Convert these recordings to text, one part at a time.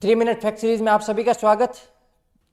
3 minute fact series में आप सभी का स्वागत।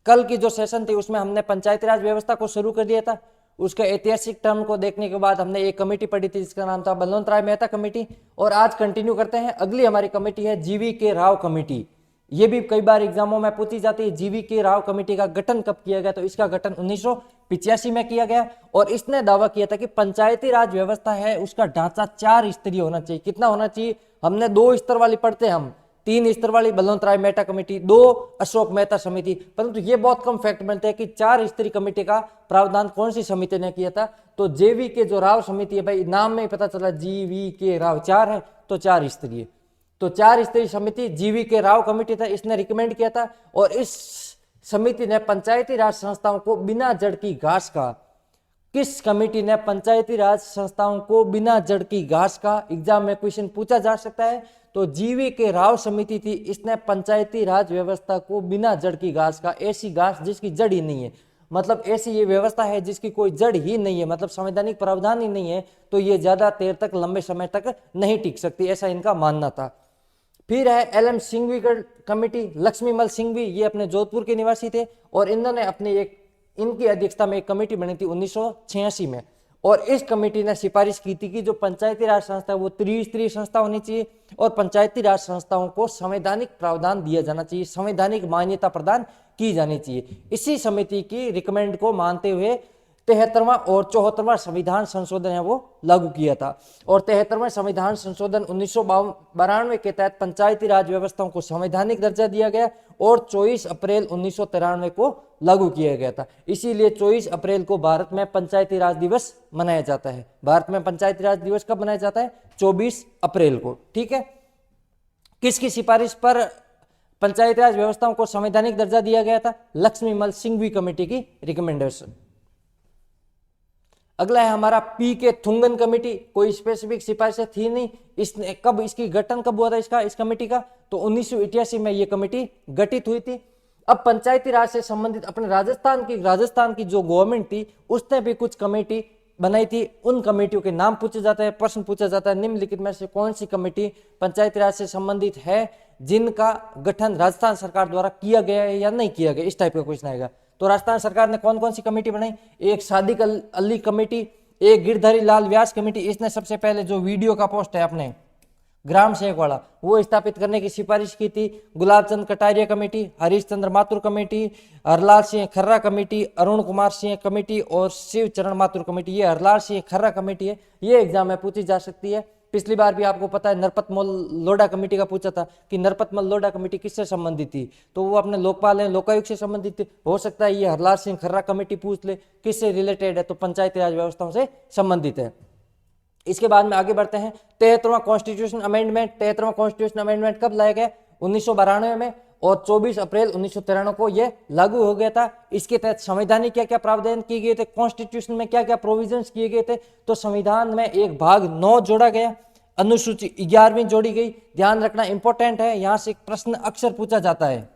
कल की जो सेशन थी उसमें हमने पंचायती राज व्यवस्था को शुरू कर दिया था। उसके ऐतिहासिक टर्म को देखने के बाद हमने एक कमेटी पढ़ी थी जिसका नाम था बलवंत राय मेहता कमेटी। और आज कंटिन्यू करते हैं। अगली हमारी कमेटी है जीवी के राव कमेटी। ये भी कई बार एग्जामों में पूछी जाती है। जीवी के राव कमेटी का गठन कब किया गया? तो इसका गठन 1985 में किया गया और इसने दावा किया था कि पंचायती राज व्यवस्था है उसका ढांचा 4 स्तरीय होना चाहिए। कितना होना चाहिए? हमने 2 स्तर वाली पढ़ते हैं, हम 3 स्तर वाली बलवंत राय मेहता कमेटी, 2 अशोक मेहता समिति, परंतु ये बहुत कम फैक्ट मिलते हैं कि 4 स्तरीय कमेटी का प्रावधान कौन सी समिति ने किया था। तो जेवी के जो राव समिति है, भाई नाम में ही पता चला जीवी के राव 4 है तो 4 स्तरीय। तो 4 स्तरीय समिति जीवी के राव कमेटी था, इसने रिकमेंड किया था। और इस समिति ने पंचायती राज संस्थाओं को बिना जड़ की घास का, किस कमेटी ने पंचायती राज संस्थाओं को बिना जड़ की घास का, एग्जाम में क्वेश्चन पूछा जा सकता है, तो जीवी के राव समिति थी। इसने पंचायती राज व्यवस्था को बिना जड़ की घास का, ऐसी घास जिसकी जड़ ही नहीं है, मतलब ऐसी ये व्यवस्था है जिसकी कोई जड़ ही नहीं है, मतलब संवैधानिक प्रावधान ही नहीं है, तो ये ज्यादा देर तक, लंबे समय तक नहीं टिक सकती, ऐसा इनका मानना था। फिर है एल.एम. सिंघवी कमेटी। लक्ष्मीमल सिंघवी ये अपने जोधपुर के निवासी थे और इन्होंने अपनी इनकी अध्यक्षता में एक कमेटी बनी थी 1986 में। और इस कमेटी ने सिफारिश की थी कि जो पंचायती राज संस्था है वो त्रिस्तरीय संस्था होनी चाहिए और पंचायती राज संस्थाओं को संवैधानिक प्रावधान दिया जाना चाहिए, संवैधानिक मान्यता प्रदान की जानी चाहिए। इसी समिति की रिकमेंड को मानते हुए 73वां और 74वां संविधान संशोधन है वो लागू किया था। और 73वें संविधान संशोधन 1992 के तहत पंचायती राज व्यवस्थाओं को संवैधानिक दर्जा दिया गया और 24 अप्रैल 1993 को लागू किया गया था। इसीलिए 24 अप्रैल को भारत में पंचायती राज दिवस मनाया जाता है। भारत में पंचायती राज दिवस कब मनाया जाता है? 24 अप्रैल को। ठीक है। किसकी सिफारिश पर पंचायती राज व्यवस्थाओं को संवैधानिक दर्जा दिया गया था? लक्ष्मीमल सिंघवी कमेटी की रिकमेंडेशन। अगला है हमारा पी के थुंगन कमेटी। कोई स्पेसिफिक सिफारिश थी नहीं। इसने कब, इसकी गठन कब हुआ था इस कमेटी का? तो 1988 में ये कमेटी गठित हुई थी। अब पंचायती राज से संबंधित अपने राजस्थान की जो गवर्नमेंट थी उसने भी कुछ कमेटी बनाई थी। उन कमेटियों के नाम पूछे जाते हैं, प्रश्न पूछा जाता है, निम्नलिखित में से कौन सी कमेटी पंचायती राज से संबंधित है जिनका गठन राजस्थान सरकार द्वारा किया गया है या नहीं किया गया, इस टाइप का क्वेश्चन आएगा। तो राजस्थान सरकार ने कौन कौन सी कमेटी बनाई? एक सादिक अली कमेटी, एक गिरधारी लाल व्यास कमेटी। इसने सबसे पहले जो वीडियो का पोस्ट है अपने ग्राम सेवक वाला वो स्थापित करने की सिफारिश की थी। गुलाब चंद कटारिया कमेटी, हरीश चंद्र माथुर कमेटी, हरलाल सिंह खर्रा कमेटी, अरुण कुमार सिंह कमेटी और शिव चरण माथुर कमेटी। ये हरलाल सिंह खर्रा कमेटी है, ये एग्जाम में पूछी जा सकती है। पिछली बार भी आपको पता है नरपत मल लोढ़ा कमेटी का पूछा था कि नरपत मल लोढ़ा कमेटी किससे संबंधित थी, तो वो अपने लोकपाल है, लोकायुक्त से संबंधित थी। हो सकता है ये हरलाल सिंह खर्रा कमेटी पूछ ले किससे रिलेटेड है, तो पंचायती राज व्यवस्थाओं से संबंधित है। इसके बाद में आगे बढ़ते हैं। 73वां कॉन्स्टिट्यूशन अमेंडमेंट। 73वां कॉन्स्टिट्यूशन अमेंडमेंट कब लाया गया? 1992 में और 24 अप्रैल 1993 को यह लागू हो गया था। इसके तहत संवैधानिक क्या क्या प्रावधान किए गए थे, कॉन्स्टिट्यूशन में क्या क्या प्रोविजंस किए गए थे? तो संविधान में एक भाग 9 जोड़ा गया, अनुसूची 11वीं जोड़ी गई। ध्यान रखना इंपॉर्टेंट है, यहां से एक प्रश्न अक्सर पूछा जाता है।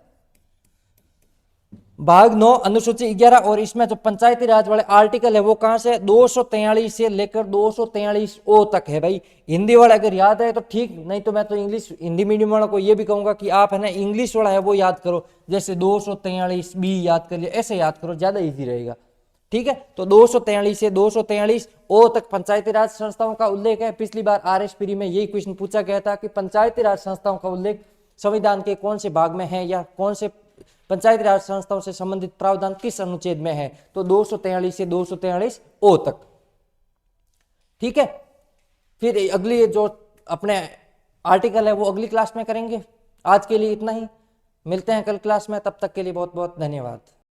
भाग 9 अनुसूची 11 और इसमें जो पंचायती राज वाले आर्टिकल है वो कहां से? 243 से लेकर 243 ओ तक है। भाई हिंदी वाला अगर याद है तो ठीक, नहीं तो मैं तो इंग्लिश हिंदी मीडियम वालों को ये भी कहूंगा कि आप है ना इंग्लिश वाला है वो याद करो, जैसे 243 बी याद कर लिया, ऐसे याद करो, ज्यादा इजी रहेगा। ठीक है। तो 243 से 243 ओ तक पंचायती राज संस्थाओं का उल्लेख है। पिछली बार आरएस प्री में यही क्वेश्चन पूछा गया था कि पंचायती राज संस्थाओं का उल्लेख संविधान के कौन से भाग में है या कौन से पंचायती राज संस्थाओं से संबंधित प्रावधान किस अनुच्छेद में है? तो 243 से 243 ओ तक। ठीक है। फिर अगली जो अपने आर्टिकल है वो अगली क्लास में करेंगे। आज के लिए इतना ही, मिलते हैं कल क्लास में, तब तक के लिए बहुत बहुत धन्यवाद।